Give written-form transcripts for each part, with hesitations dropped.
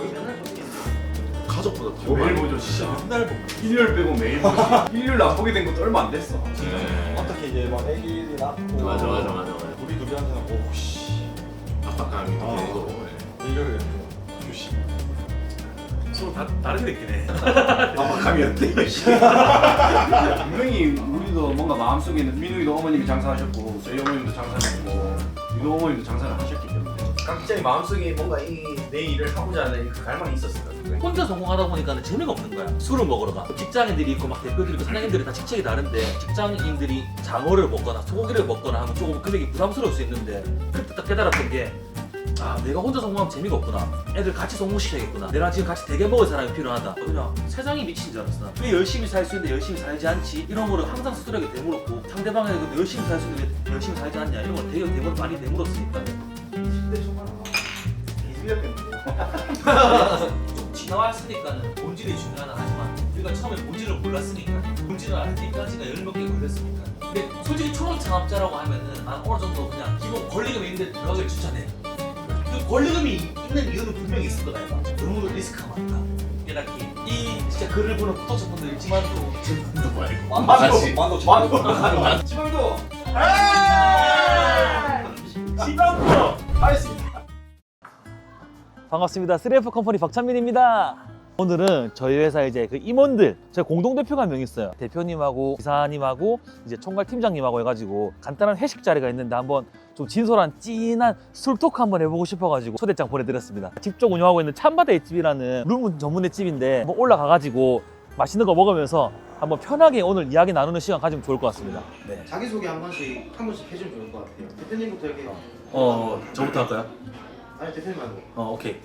거의 맨날 보시겠네. 가족보다 더 매일 많이 보죠 진짜. 맨날 보고 일요일 빼고 매일 보죠. 일요일 안 보게 된 것도 얼마 안 됐어. 어떻게 이제 막 애기들이 낳고 맞아. 우리 둘이한테는 오씨 압박감이 더 되고 일요일에 주시 서로 다르게 느끼네 압박감이었대. 분명히 우리도 뭔가 마음속에는 민우이도 어머님이 장사하셨고 저희 어머님도 장사하셨고 유도 어머님도 장사를 하셨기 때문에 각자의 마음속에 뭔가 내 일을 하고자 하는 그 갈망이 있었을 것 같아요. 혼자 성공하다 보니까 재미가 없는 거야. 술을 먹으러 가. 직장인들이 있고 막 대표들이 있고 사장님들이 다 직책이 다른데 직장인들이 장어를 먹거나 소고기를 먹거나 하면 조금 금액이 부담스러울 수 있는데 그때 딱 깨달았던 게 아, 내가 혼자 성공하면 재미가 없구나. 애들 같이 성공시켜야겠구나. 내가 지금 같이 대게 먹을 사람이 필요하다. 그냥 세상이 미친 줄 알았어. 나. 왜 열심히 살 수 있는데 열심히 살지 않지? 이런 거를 항상 스스로에게 되물었고 상대방에게 근데 열심히 살 수 있는데 왜 열심히 살지 않냐? 이런 걸 되게 많이 되물었으니까 10대 초반에 개수였겠는데. 좀 지나왔으니까는 본질이 중요하다 하지만 우리가 처음에 본질을 몰랐으니까 본질을 알 때까지가 열 몇 개 걸렸으니까 근데 솔직히 초보 창업자라고 하면은 난 어느 정도 그냥 기본 권리금이 있는데 들어가길 추천해. 그 권리금이 있는 이유는 분명히 있을 거다 이거. 너무 리스크가 많다. 깨닫기 이 진짜 글을 보는 구독자분들 있지만도 지금도 말고 만도 지방도 반갑습니다. 3F 컴퍼니 박찬민입니다. 오늘은 저희 회사 이제 그 임원들 저희 공동 대표가 한 명 있어요. 대표님하고 이사님하고 이제 총괄 팀장님하고 해가지고 간단한 회식 자리가 있는데 한번 좀 진솔한 찐한 술토크 한번 해보고 싶어가지고 초대장 보내드렸습니다. 직접 운영하고 있는 찬바다 횟집이라는 룸 전문의 집인데 한번 올라가가지고 맛있는 거 먹으면서 한번 편하게 오늘 이야기 나누는 시간 가지면 좋을 것 같습니다. 네. 자기소개 한 번씩 해주면 좋을 것 같아요. 대표님부터 이렇게. 저부터 할까요? 아니 대표님 말고. 오케이.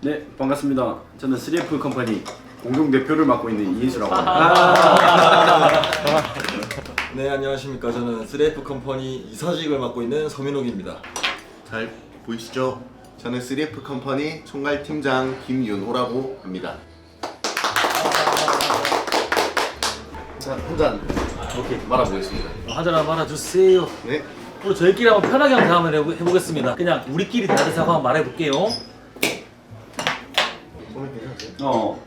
네 반갑습니다. 저는 3F 컴퍼니 공동 대표를 맡고 있는 이인수라고 합니다. 네 안녕하십니까 저는 3F 컴퍼니 이사직을 맡고 있는 서민욱입니다. 잘 보이시죠? 저는 3F 컴퍼니 총괄 팀장 김윤호라고 합니다. 한잔 오케이. 말아보겠습니다. 한잔 한번 말아주세요. 네. 오늘 저희끼리 한번 편하게 한번 해보겠습니다. 그냥 우리끼리 다른 사고 한번 말해볼게요. 소맥 괜찮으세요?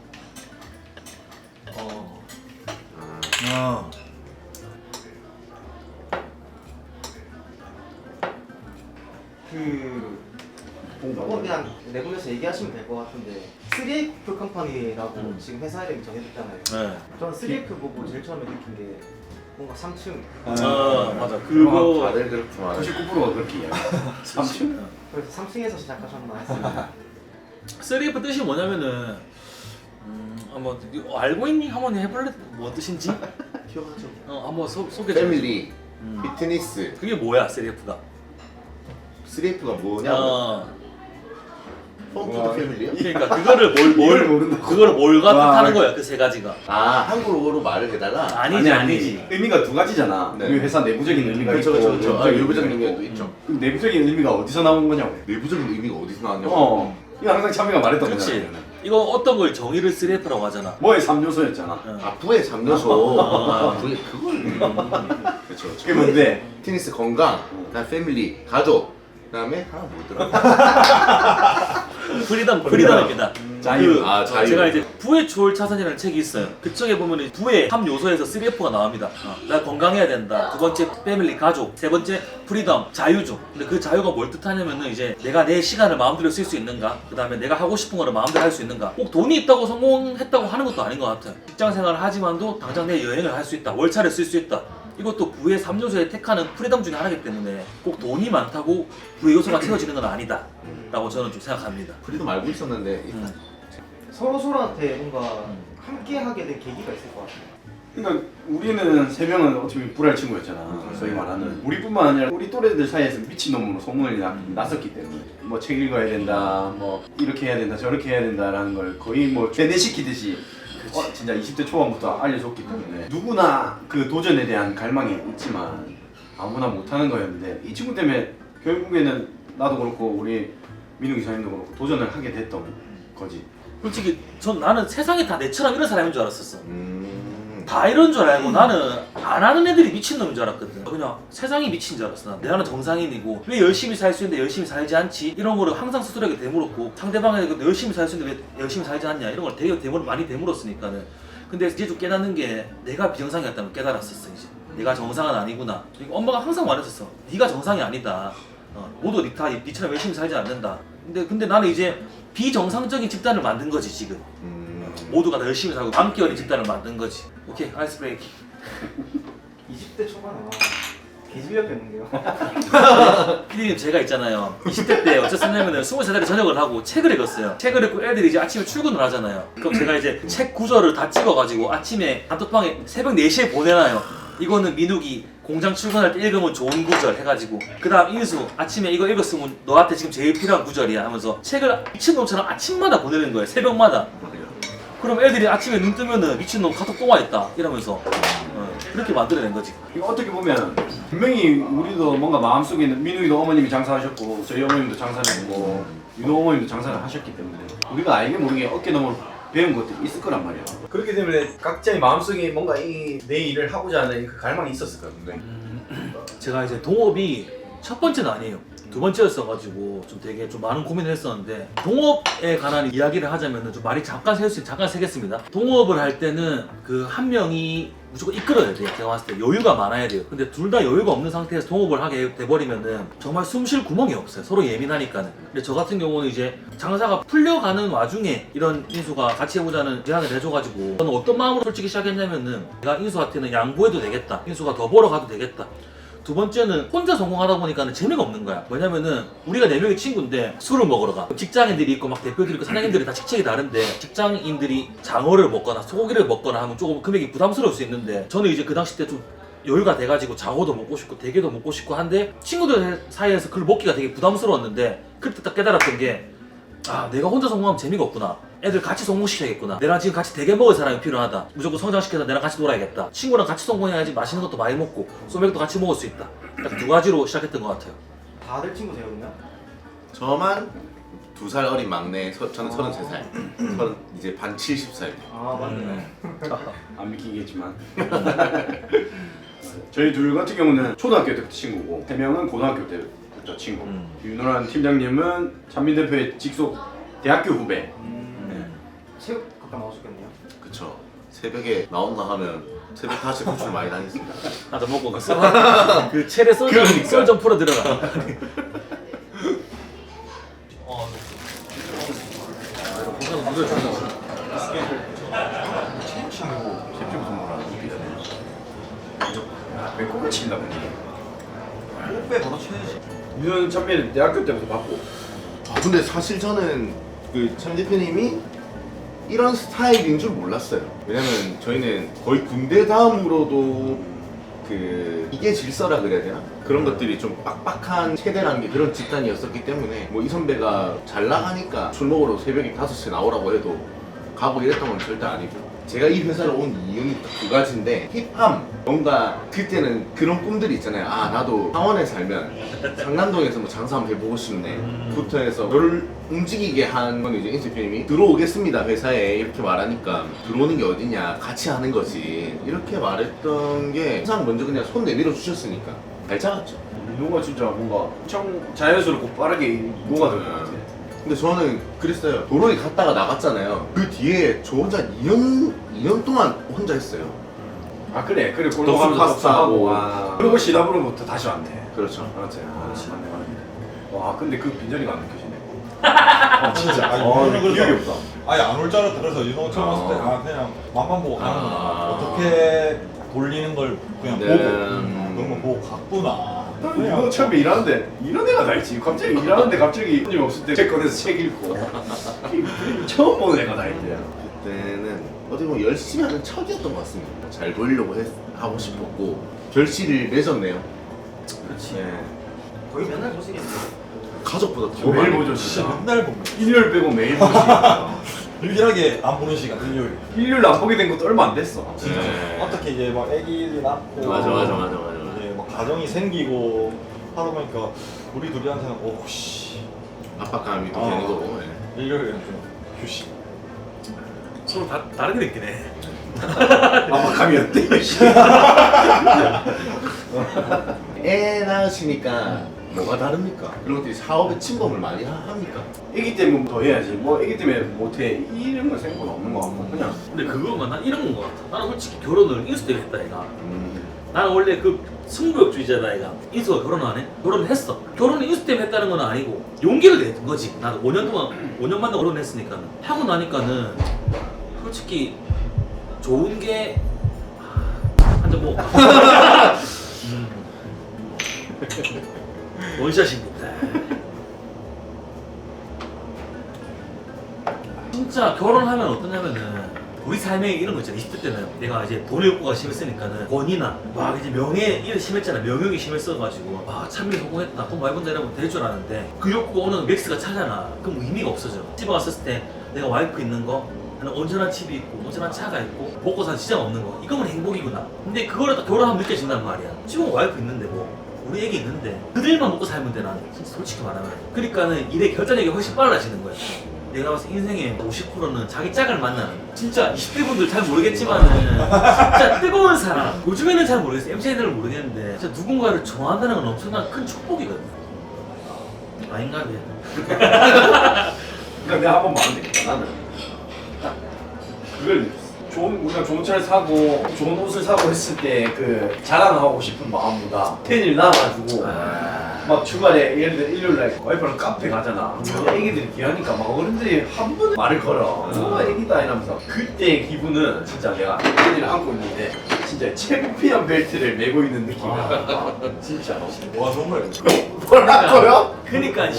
이거 그냥 내부에서 얘기하시면 될 것 같은데 3F 컴퍼니라고 지금 회사 이름이 정해졌잖아요. 네. 저는 3F 보고 제일 처음에 느낀 게 뭔가 3층. 맞아. 그거 다들 그렇게 말해요. 99%가 그렇게 이야기해요. 3층? 그래서 3층에서 시작하셨나 했습니다. 3F 뜻이 뭐냐면은 한번 알고 있니? 한번 해볼래? 뭐 뜻인지? 기억하죠? 한번 소개 좀. 패밀리, 피트니스, 그게 뭐야 3F가? 3F가 뭐냐면 펌푸드 패밀리요? 그러니까 그거를 이걸 모른다고? 그거를 뭘가 와. 뜻하는 거야 그 세 가지가. 아 한국어로 말을 해다가 아니지. 의미가 두 가지잖아. 네. 우리 회사 내부적인 의미가 그렇죠 있고 그렇죠. 외부적인 의미도 있죠. 그럼 내부적인 의미가 어디서 나온 거냐고. 내부적인 의미가 어디서 나왔냐고. 이거 항상 참이가 말했던 그렇지. 거잖아. 이거 어떤 걸 정의를 3F라고 하잖아. 뭐의 3요소였잖아. 아 부의 3요소. 부의 그걸. 그렇죠. 그게 뭔데? 피트니스 건강, 그다음 패밀리 가족, 그다음에 하나 뭐더라? 프리덤입니다. 자유. 자유. 제가 이제 부의 초월 차선이라는 책이 있어요. 그 책에 보면 부의 3요소에서 3F가 나옵니다. 나 건강해야 된다. 두 번째 패밀리 가족. 세 번째 프리덤 자유죠. 근데 그 자유가 뭘 뜻하냐면은 이제 내가 내 시간을 마음대로 쓸 수 있는가. 그 다음에 내가 하고 싶은 거를 마음대로 할 수 있는가. 꼭 돈이 있다고 성공했다고 하는 것도 아닌 것 같아요. 직장 생활을 하지만도 당장 내 여행을 할 수 있다. 월차를 쓸 수 있다. 이것도 부의 3요소에 택하는 프리덤 중에 하나이기 때문에 꼭 돈이 많다고 부의 요소가 채워지는 건 아니다 라고 저는 좀 생각합니다. 프리덤 알고 있었는데 서로한테 뭔가 함께 하게 된 계기가 있을 것 같아요. 그러니까 우리는 세 명은 어차피 불알 친구였잖아. 소위 말하는 우리뿐만 아니라 우리 또래들 사이에서 미친놈으로 소문이 났었기 때문에 뭐 책 읽어야 된다, 뭐 이렇게 해야 된다, 저렇게 해야 된다라는 걸 거의 뭐 세뇌시키듯이 진짜 20대 초반부터 알려줬기 때문에 누구나 그 도전에 대한 갈망이 있지만 아무나 못하는 거였는데 이 친구 때문에 결국에는 나도 그렇고 우리 민우 기사님도 그렇고 도전을 하게 됐던 거지. 솔직히 나는 세상에 다 내처럼 이런 사람인 줄 알았었어. 다 이런 줄 알고 나는 안 하는 애들이 미친놈인 줄 알았거든. 그냥 세상이 미친 줄 알았어. 난. 내가 정상인이고 왜 열심히 살 수 있는데 열심히 살지 않지? 이런 거를 항상 스스로에게 되물었고 상대방에게 열심히 살 수 있는데 왜 열심히 살지 않냐? 이런 걸 되게 많이 되물었으니까는. 근데 이제 좀 깨닫는 게 내가 비정상이었다는 걸 깨달았었어. 이제 내가 정상은 아니구나. 그리고 엄마가 항상 말했었어. 네가 정상이 아니다. 모두 니처럼 열심히 살지 않는다. 근데 나는 이제 비정상적인 집단을 만든 거지 지금. 모두가 다 열심히 살고 함께 어린 집단을 만든 거지. 오케이, 아이스 브레이킹. 20대 초반에 개질렸겠는데요. 피디님 제가 있잖아요. 20대 때 어쨌냐면은 23살에 전역을 하고 책을 읽었어요. 책을 읽고 애들이 이제 아침에 출근을 하잖아요. 그럼 제가 이제 책 구절을 다 찍어가지고 아침에 단톡방에 새벽 4시에 보내놔요. 이거는 민욱이 공장 출근할 때 읽으면 좋은 구절 해가지고 그 다음 인수 아침에 이거 읽었으면 너한테 지금 제일 필요한 구절이야 하면서 책을 미친놈처럼 아침마다 보내는 거예요. 새벽마다. 그럼 애들이 아침에 눈 뜨면은 미친놈 카톡 또 와있다 이러면서 그렇게 만들어낸 거지. 이거 어떻게 보면 분명히 우리도 뭔가 마음속에 있는 민욱이도 어머님이 장사하셨고 저희 어머님도 장사를 했고 윤호 어머님도 장사를 하셨기 때문에 우리가 알게 모르게 어깨너머로 배운 것들이 있을 거란 말이야. 그렇기 때문에 각자의 마음속에 뭔가 내 일을 하고자 하는 그 갈망이 있었을 거야 분명히. 제가 이제 동업이 첫 번째는 아니에요. 두 번째였어가지고 좀 되게 좀 많은 고민을 했었는데 동업에 관한 이야기를 하자면은 좀 말이 잠깐 세겠습니다. 동업을 할 때는 그 한 명이 무조건 이끌어야 돼요. 제가 봤을 때 여유가 많아야 돼요. 근데 둘 다 여유가 없는 상태에서 동업을 하게 돼버리면은 정말 숨 쉴 구멍이 없어요. 서로 예민하니까는. 근데 저 같은 경우는 이제 장사가 풀려가는 와중에 이런 인수가 같이 해보자는 제안을 해줘가지고 저는 어떤 마음으로 솔직히 시작했냐면은 내가 인수한테는 양보해도 되겠다. 인수가 더 벌어가도 되겠다. 두 번째는 혼자 성공하다 보니까는 재미가 없는 거야. 뭐냐면은 우리가 4명의 친구인데 술을 먹으러 가. 직장인들이 있고 막 대표들이 있고 사장님들이 다 직책이 다른데 직장인들이 장어를 먹거나 소고기를 먹거나 하면 조금 금액이 부담스러울 수 있는데 저는 이제 그 당시 때 좀 여유가 돼가지고 장어도 먹고 싶고 대게도 먹고 싶고 한데 친구들 사이에서 그걸 먹기가 되게 부담스러웠는데 그때 딱 깨달았던 게 내가 혼자 성공하면 재미가 없구나. 애들 같이 성공시켜야겠구나. 내랑 지금 같이 대게 먹을 사람이 필요하다. 무조건 성장시켜서 내랑 같이 놀아야겠다. 친구랑 같이 성공해야지 맛있는 것도 많이 먹고 소맥도 같이 먹을 수 있다. 딱 두 가지로 시작했던 것 같아요. 다들 친구세요 그러면? 저만 2살 어린 막내, 저는 33살. 이제 반 70살. 아 맞네. 안 믿기겠지만 저희 둘 같은 경우는 초등학교 때부터 친구고 3명은 고등학교 때부터 친구. 윤호란 팀장님은 찬민 대표의 직속 대학교 후배. 체육 가끔 나오셨겠네요. 그쵸. 새벽에 나온다 하면 새벽 5시 구출 많이 다녔습니다. 나도 먹고 그 체레 썰좀 풀어 들어가. 배꼽을 친다 보니. 꽃배 바로 쳐야지. 윤호 찬민은 대학교 때부터 봤고. 근데 사실 저는 그 참 대표님이 이런 스타일인 줄 몰랐어요. 왜냐면 저희는 거의 군대 다음으로도 이게 질서라 그래야 되나? 그런 것들이 좀 빡빡한 체대라는 게 그런 집단이었었기 때문에 뭐 이 선배가 잘 나가니까 술 먹으러 새벽에 5시에 나오라고 해도 가고 이랬던 건 절대 아니고 제가 이 회사를 온 이유는 두 가지인데 힙함 뭔가 그때는 그런 꿈들이 있잖아요. 나도 창원에 살면 상남동에서 뭐 장사 한번 해보고 싶네 부터 해서 너를 움직이게 한 건 이제 인수 대표님이 들어오겠습니다 회사에 이렇게 말하니까 들어오는 게 어디냐 같이 하는 거지 이렇게 말했던 게 항상 먼저 그냥 손 내밀어 주셨으니까 잘 잡았죠. 윤호가 진짜 뭔가 엄청 자연스럽고 빠르게 녹아들 것 같아. 근데 저는 그랬어요. 도로에 갔다가 나갔잖아요. 그 뒤에 저 혼자 2년 동안 혼자 했어요. 그래 더스 골목하면서 파스타하고. 하고 그리고 시다부로부터 다시 왔네. 그렇죠. 맞지. 맞네. 와 근데 그 빈자리가 안 느껴지네. 진짜 기억이 없다. 아예 안 올 줄 알았다. 그래서 윤호 처음 왔을 때 그냥 맛만 보고 가는 거구나. 어떻게 돌리는 걸 그냥 네. 보고 그런 거 보고 갔구나. 윤호 처음에 일하는데 이런 애가 다 있지. 갑자기 일하는데 갑자기 손님 없을 때 책 꺼내서 책 읽고 처음 보는 애가 다 있대. 그때는 어떻게 보면 열심히 하는 척이었던 것 같습니다. 잘 보이려고 하고 싶었고 결실을 맺었네요. 그렇지. 네. 거의 맨날 보시겠네요. 가족보다 더 매일 많이 보죠 진짜. 맨날 봅니다. 일요일 빼고 매일 보지. 유일하게 안 보는 시간 일요일. 일요일 안 보게 된 것도 얼마 안 됐어. 진짜 네. 어떻게 이제 막 애기들이 낳고 맞아. 이제 막 가정이 생기고 하다 보니까 우리 둘이한테는 오씨 압박감이 또 되는 거고. 네. 일요일에는 좀 휴식. 서로 다르게 느끼네. 압박감이 어때? 애 낳으시니까 뭐가 다릅니까? 그런 것들이 사업에 침범을 많이 합니까? 애기 때문에 더 해야지. 뭐 애기 때문에 못해 이런 건 생각은 없는 것 같고 그냥. 근데 그거가 난 이런 건 것 같아. 나는 솔직히 결혼을 인수 때문에 했다 얘가. 나는 원래 그 승부욕주의자다 얘가. 인수가 결혼 안 해? 결혼을 했어. 결혼을 인수 때문에 했다는 건 아니고 용기를 낸 거지. 나도 5년 동안 5년 만에 결혼했으니까 하고 나니까는 솔직히 좋은 게 한잔 뭐 원샷입니다. 진짜 결혼하면 어떠냐면은 우리 삶에 이런 거 있잖아. 20대 때는 내가 이제 돈의 욕구가 심했으니까는 권위나 막 이제 명예 이런 심했잖아. 명예욕이 심했어가지고 참이 성공했다 돈 많이 번다 이러면 될 줄 알았는데 그 욕구가 오는 맥스가 차잖아. 그럼 의미가 없어져. 집에 갔을 때 내가 와이프 있는 거 나는 온전한 집이 있고 온전한 차가 있고 먹고 살 지장 없는 거 이거면 행복이구나. 근데 그거를 딱 결혼하면 느껴진단 말이야. 지금 와이프 있는데 뭐 우리 애기 있는데 그들만 먹고 살면 돼 나는 진짜 솔직히 말하면. 그러니까는 일의 결단력이 훨씬 빨라지는 거야. 내가 봤을 때 인생의 50%는 자기 짝을 만나는 진짜 20대 분들 잘 모르겠지만은 진짜 뜨거운 사랑 요즘에는 잘 모르겠어. MZ들은 모르겠는데 진짜 누군가를 좋아한다는 건 엄청난 큰 축복이거든. 아닌가 봐. 그러니까 내가 한번 말하면 되겠다. 나는 딱 그걸 느꼈어. 우리가 좋은 차를 사고 좋은 옷을 사고 했을 때 그 자랑하고 싶은 마음보다 팬을 낳아가지고 막 주말에 예를 들어 일요일날 와이프랑 카페 가잖아. 애기들이 귀하니까 막 어른들이 한 번 말을 걸어. 애기다 이러면서 그때 기분은 진짜 내가 애기를 안고 있는데 진짜 챔피언 벨트를 메고 있는 느낌이야. 진짜. 와 정말 뭐라고요? 그러니까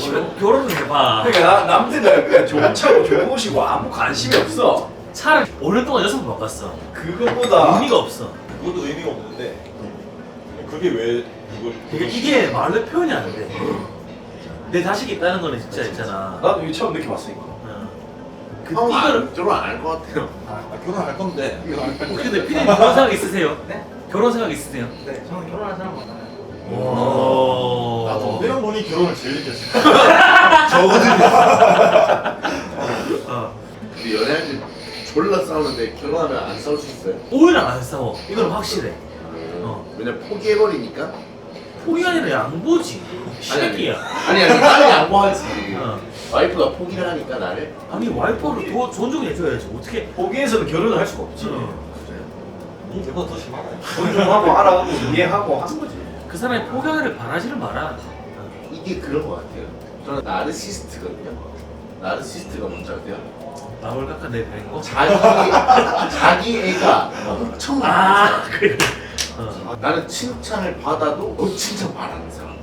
결혼을 해봐. 그러니까 남들은 그냥 좋은 차고 좋은 옷이고 아무 관심이 없어. 차를 5년 동안 6번 바꿨어. 그것보다 의미가 없어. 그것도 의미가 없는데 그게 왜 이걸 그러니까 이게 말로 표현이 안 돼. 내 자식이 있다는 거는 진짜 있잖아. 나도 이거 처음 느껴봤으니까. 형은 이거를 결혼 안 할 것 같아요. 결혼할 건데 근데 피디님 결혼 생각 있으세요? 네? 결혼 생각 있으세요? 네, 저는 결혼할 사람 많아요. 나도 이런 분이 결혼을 제일 느꼈어. 우리 연애할 때 졸라 싸우는데 결혼하면 안 싸울 수 있어요? 오히려 안 싸워. 이건 확실해. 왜냐면 포기해버리니까. 포기가 아니라 양보지. 시래기야. 아니 나를 양보하지. 와이프가 포기를 하니까 나를. 아니 와이프를 더 존중해줘야지. 어떻게? 거기에서는 결혼을 할 수가 없지. 이보다 더 심하네. 존중하고 알아가고 이해하고 하는 거지. 그 사람이 포기하기를 바라지를 마라. 이게 그런 것 같아요. 저는 나르시스트거든요. 나르시스트가 뭔지 아세요? 마물 깎아 내는 거? 자기 애가 엄청 많아. 그래. 나는 칭찬을 받아도 너 칭찬 바라는 사람.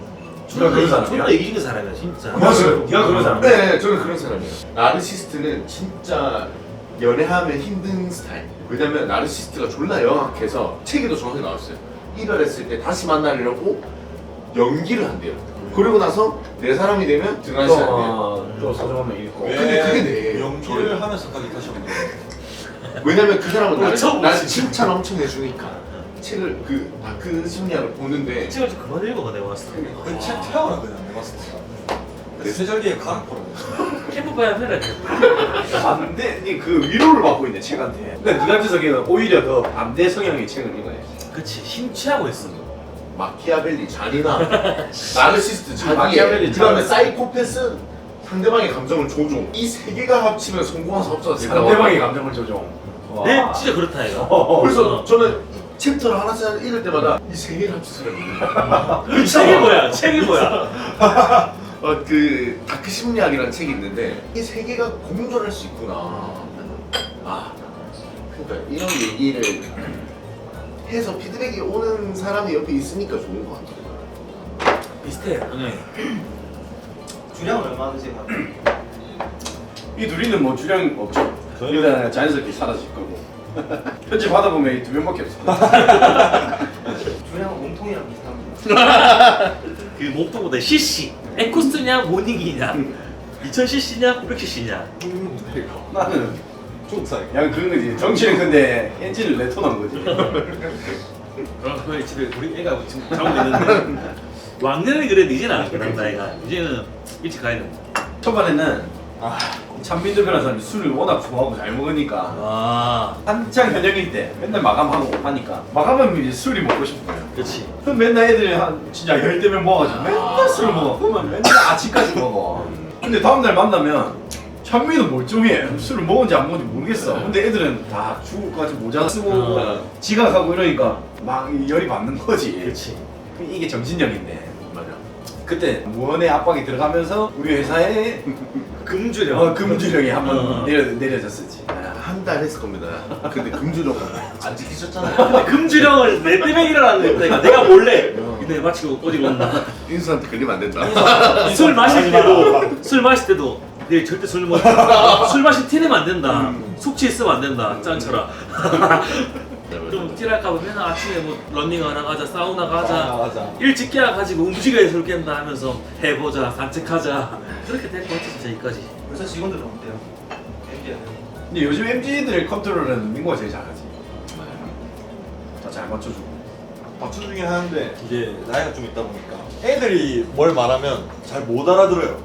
누가 그런 사람이야? 존나 이기는 사람이야 진짜. 맞아요. 네가 그런 사람. 네, 저는 그런 사람이에요. 나르시스트는 진짜 연애하면 힘든 스타일. 왜냐면 나르시스트가 졸라 영악해서 책에도 정확히 나왔어요. 이별했을 때 다시 만나려고 연기를 한대요. 그리고 나서 내 사람이 되면 등한시 안 돼요. 또 사정하면 읽고. 근데 그게 내 연기를 하면서까지 다시 한번 왜냐면 그 사람은 그렇죠. 나를 칭찬 엄청 해주니까 책을 그 다크 심리학을 보는데 책을 좀 그만 읽어봐 내가 봤을 때. 그 책 태워라 그냥 내가 봤을 때. 내 세절기에 가락거려. 캠프파이어 해라. 반대, 그 위로를 받고 있네 책한테. 그러니까 네 같은 성격은 오히려 더 반대 성향의 책을 읽어야지. 그치 심취하고 있어. 마키아벨리 잔인함, 나르시스트 자기애, 마키아벨리 그 다음에 잔인. 사이코패스, 상대방의 감정을 조종. 이 세 개가 합치면 성공한 사업자가 된다고. 상대방의 감정을 조종. 네 진짜 그렇다 이거. 그래서 저는 챕터를 하나씩 읽을 때마다 이 세 개를 합치더라고요. 그 책이 뭐야? 책이 뭐야? 그 다크 심리학이라는 책이 있는데 이 세 개가 공존할 수 있구나. 그러니까 이런 얘기를 해서 피드백이 오는 사람이 옆에 있으니까 좋은 것 같아요. 비슷해 당연히. 주량은 얼마 드세요? 이 둘이는 뭐 주량 없죠. 일단 자연스럽게 사라질 거고. 편집 하다 보면 이 두 명밖에 없어. 주량은 몸통이랑 비슷합니다. 그 목표보다 CC. 에코스트냐 모닝이냐. 2000cc냐 900cc냐. 나는 중국사이. 그냥 그런 거지. 정치는 근데 엔진을 내토난 거지. 그럼 그 집에 우리 애가 지금 자고 있는데 왕년에 그래도 이제는 안 그런다 애가. 이제는 일찍 가야 된다. 초반에는 찬민들 그런 사람이 술을 워낙 좋아하고 잘 먹으니까 아, 한창 현역일 때 맨날 마감하고 하니까 마감하면 이제 술이 먹고 싶은 거예요. 그렇지. 그럼 맨날 애들이 한 진짜 열대 명 모아가지고 맨날 술 먹어. 그러면 맨날 아침까지 먹어. 근데 다음날 만나면 찬민은 멀쩡해. 술을 먹은지 안 먹은지 모르겠어. 근데 애들은 다 죽을 것 같이 모자 쓰고 지각하고 이러니까 막 열이 받는 거지. 그렇지. 이게 정신력인데. 맞아. 그때 무언의 압박이 들어가면서 우리 회사에 금주령. 금주령이 한번 내려졌었지. 한 달 했을 겁니다. 근데 금주령 안 지키셨잖아요. 근데 금주령을 내 때문에 일어나는 거니까 내가 몰래 근데 마치고 꼬지고 온다. 인수한테 걸리면 안 된다. 술 마실 때도 내일 절대 술 마실 티 내면 안 된다. 숙취 있으면 안 된다. 짠쳐라. 좀 찌랄까봐 맨날 아침에 뭐 런닝하러 가자, 사우나 가자, 나가자. 일찍 깨가지고 움직여야 술 깬다 하면서 해보자, 산책하자. 그렇게 될 것 같아 진짜 이까지. 회사 직원들은 어때요? MD는? 근데 요즘 MZ들의 컨트롤은 민구가 제일 잘하지. 다 잘 맞춰주고. 맞춰주긴 하는데 이게 나이가 좀 있다 보니까 애들이 뭘 말하면 잘 못 알아들어요.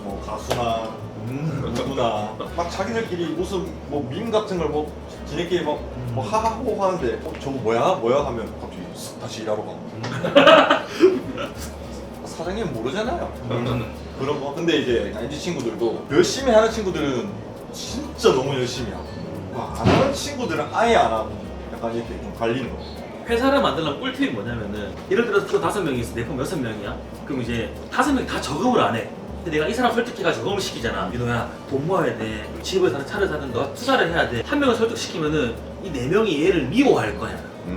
뭐 가수나 누구나 막 자기들끼리 무슨 뭐 밈 같은 걸 뭐 지네끼리 뭐 하하호 하는데 저거 뭐야 하면 갑자기 쓱 다시 일하러 가고. 사장님 모르잖아요. 그런 거. 근데 이제 NG 친구들도 열심히 하는 친구들은 진짜 너무 열심히 하고 안 하는 친구들은 아예 안 하고 약간 이렇게 좀 갈리는 거. 회사를 만들려면 꿀팁이 뭐냐면은 예를 들어서 저 5명이 있어, 내 편 6명이야? 그럼 이제 5명이 다 적응을 안 해. 근데 내가 이 사람 설득해가지고 적응을 시키잖아. 민호야, 돈 모아야 돼. 집을 사든 차를 사든 너가 투자를 해야 돼. 한 명을 설득시키면은 이 4명이 얘를 미워할 거야.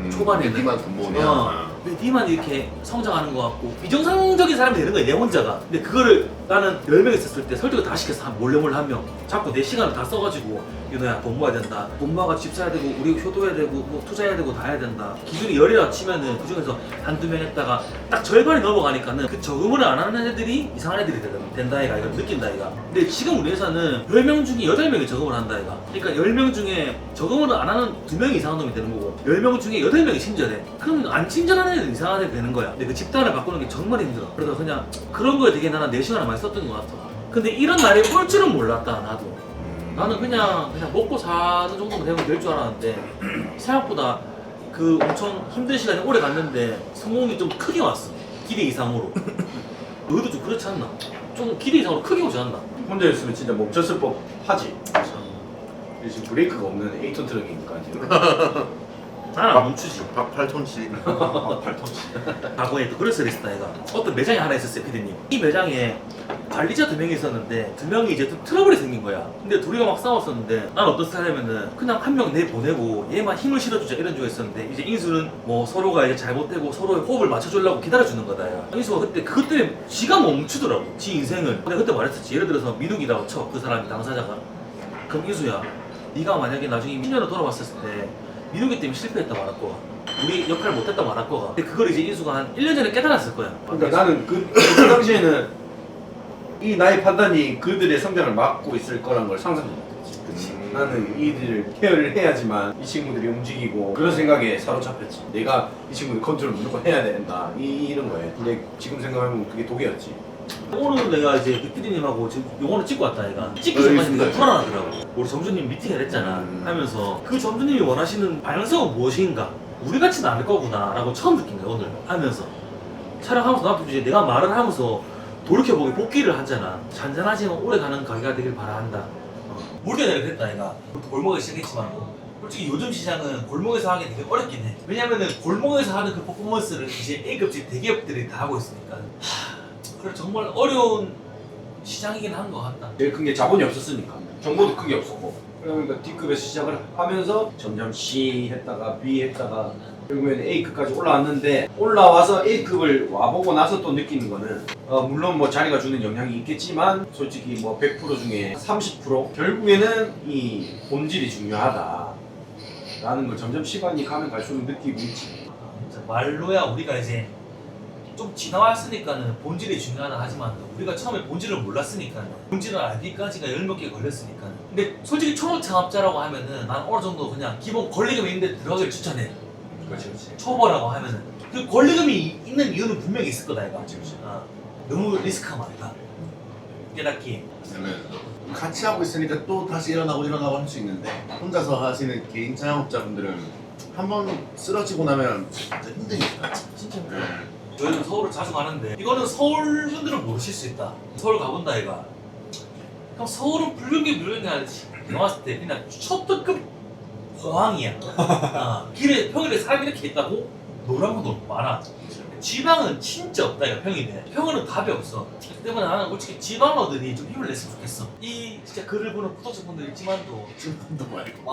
초반에는. 니만 돈 모으냐. 왜 니만 이렇게 성장하는 것 같고 비정상적인 사람이 되는 거야 내 혼자가. 근데 그거를 나는 10명 있었을 때 설득을 다 시켰어. 몰래 한 명 자꾸 내 시간을 다 써가지고 윤호야 돈 모아야 된다. 돈 모아가 집 사야 되고 우리 효도해야 되고 뭐 투자해야 되고 다 해야 된다. 기준이 10이라 치면은 그 중에서 한두 명 했다가 딱 절반이 넘어가니까는 그 적응을 안 하는 애들이 이상한 애들이 된다 이가 이걸 느낀다 이가. 근데 지금 우리 회사는 10명 중에 8명이 적응을 한다 이가. 그러니까 10명 중에 적응을 안 하는 2명이 이상한 놈이 되는 거고 10명 중에 8명이 친절해. 그러면 안 친절한 애들 이상한 애들 되는 거야. 근데 그 집단을 바꾸는 게 정말 힘들어. 그래서 그냥 그런 거에 되게 나는 4시간을 많이 썼던 것 같아. 근데 이런 날이 올 줄은 몰랐다 나도. 나는 그냥 먹고 사는 정도면 되면 될 줄 알았는데 생각보다 그 엄청 힘든 시간이 오래 갔는데 성공이 좀 크게 왔어. 기대 이상으로. 너희도 좀 그렇지 않나? 좀 기대 이상으로 크게 오지 않나? 혼자 있으면 진짜 멈췄을 법 하지. 지금 브레이크가 없는 8톤 트럭이니까 이제. 나는 멈추지. 밥 8톤씩. 8톤. 과거에 또 그랬어야 됐다 얘가. 어떤 매장이 하나 있었어요 피디님. 이 매장에 관리자 2명이 있었는데 2명이 이제 좀 트러블이 생긴 거야. 근데 둘이가 막 싸웠었는데 난 어떤 스타일이냐면은 그냥 한 명 내보내고 얘만 힘을 실어주자 이런 주가 있었는데 이제 인수는 뭐 서로가 이제 잘못되고 서로의 호흡을 맞춰주려고 기다려주는 거다 야. 인수가 그때 그것 때문에 지가 멈추더라고 지 인생을. 내가 그때 말했었지. 예를 들어서 민욱이라고 쳐 그 사람이 당사자가. 그럼 인수야 네가 만약에 나중에 10년을 돌아봤을 때 민욱이 때문에 실패했다 말할 거야. 우리 역할을 못했다 말할 거야. 근데 그걸 이제 인수가 한 1년 전에 깨달았을 거야. 그러니까 나는 그 당시에는 이 나의 판단이 그들의 성장을 막고 있을 거란 걸 상상도 못했지. 그치. 나는 이들을 케어를 해야지만 이 친구들이 움직이고 그런 생각에 사로잡혔지. 내가 이 친구들 컨트롤 무조건 해야 된다 이런 거에. 근데 지금 생각하면 그게 독이었지. 오늘 내가 이제 그 PD님하고 지금 요거는 찍고 왔다 얘가. 찍기 전까지 내가 불안하더라고. 우리 점주님 미팅을 했잖아 하면서 그 점주님이 원하시는 방향성은 무엇인가? 우리 같지는 않을 거구나 라고 처음 느낀 거야 오늘 하면서. 촬영하면서 나도 이제 내가 말을 하면서 돌이켜보기 복귀를 하잖아. 잔잔하지만 오래가는 가게가 되길 바란다. 물게 내가 그랬다 얘가. 골목에 시작했지만 솔직히 요즘 시장은 골목에서 하기 되게 어렵긴 해. 왜냐면은 골목에서 하는 그 퍼포먼스를 이제 A급집 대기업들이 다 하고 있으니까. 그래 정말 어려운 시장이긴 한 것 같다. 제일 큰 게 자본이 없었으니까 정보도 크게 없었고 그러니까 D급에서 시작을 하면서 점점 C 했다가 B 했다가 결국에는 A급까지 올라왔는데 올라와서 A급을 와보고 나서 또 느끼는 거는 물론 뭐 자리가 주는 영향이 있겠지만 솔직히 뭐 100% 중에 30% 결국에는 이 본질이 중요하다 라는 걸 점점 시간이 가면 갈수록 느끼고 있지. 말로야 우리가 이제 좀 지나왔으니까는 본질이 중요하다 하지만 우리가 처음에 본질을 몰랐으니까 본질을 알기까지가 10몇 개 걸렸으니까. 근데 솔직히 초보 창업자라고 하면은 난 어느 정도 그냥 기본 권리금이 있는데 들어가기를 추천해. 그렇지. 초보라고 하면은 그 권리금이 있는 이유는 분명히 있을 거다 이거. 그렇지. 너무 리스크가 많다. 깨닫기. 왜냐면 같이 하고 있으니까 또 다시 일어나고 할 수 있는데 혼자서 하시는 개인 자영업자분들은 한번 쓰러지고 나면 진짜 힘드니까. 진짜 네. 저희는 서울을 자주 가는데 이거는 서울 분들은 모르실 수 있다. 서울 가본다 이가. 그럼 서울은 불륜이 아니지. 내가 봤을 때 그냥 초특급 호황이야. 길에 평일에 사람이 이렇게 있다고 노란 것도 많아. 지방은 진짜 없다 이거 평일에. 평일은 답이 없어. 그 때문에 나는 솔직히 지방어들이 좀 힘을 냈으면 좋겠어. 이 진짜 글을 보는 구독자분들 있지만도 도 말고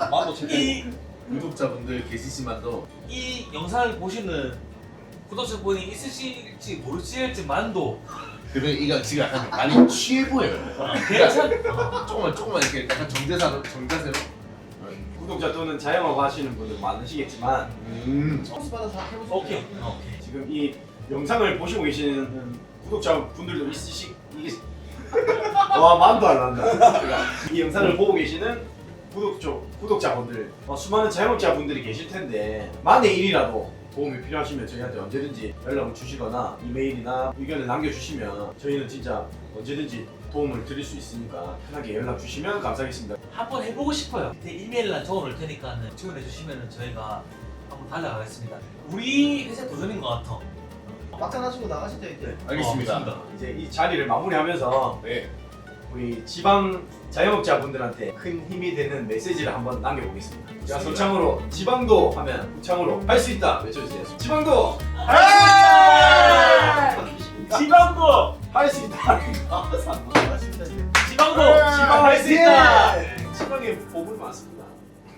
만도 이 구독자분들 계시지만도 이 영상을 보시는 구독자분이 있으실지 모르실지만도 그래 이거 지금 약간 많이 취해 보여요. 괜찮. 조금만 이렇게 약간 정자세로. 구독자 또는 자영업 하시는 분들 많으시겠지만 점수 받아서 해볼 수 있어요. 오케이. 지금 이 영상을 보시고 계시는 구독자분들도 이게 와 만도 안 난다. 이 영상을 보고 계시는 구독자분들 수많은 자영업자분들이 계실 텐데 만에 1이라도 도움이 필요하시면 저희한테 언제든지 연락을 주시거나 이메일이나 의견을 남겨주시면 저희는 진짜 언제든지 도움을 드릴 수 있으니까 편하게 연락 주시면 감사하겠습니다. 한번 해보고 싶어요. 밑에 이메일란 적어놓을 테니까 지원해 주시면 저희가 한번 달려가겠습니다. 우리 회사 도전인 것 같아. 막장 하시고 나가시죠 이제. 알겠습니다. 이제 이 자리를 마무리하면서 네. 우리 지방 자영업자분들한테 큰 힘이 되는 메시지를 한번 남겨보겠습니다. 자, 소창으로 지방도 하면 창으로 할 수 있다 외쳐주세요. 지방도 할 수 있다!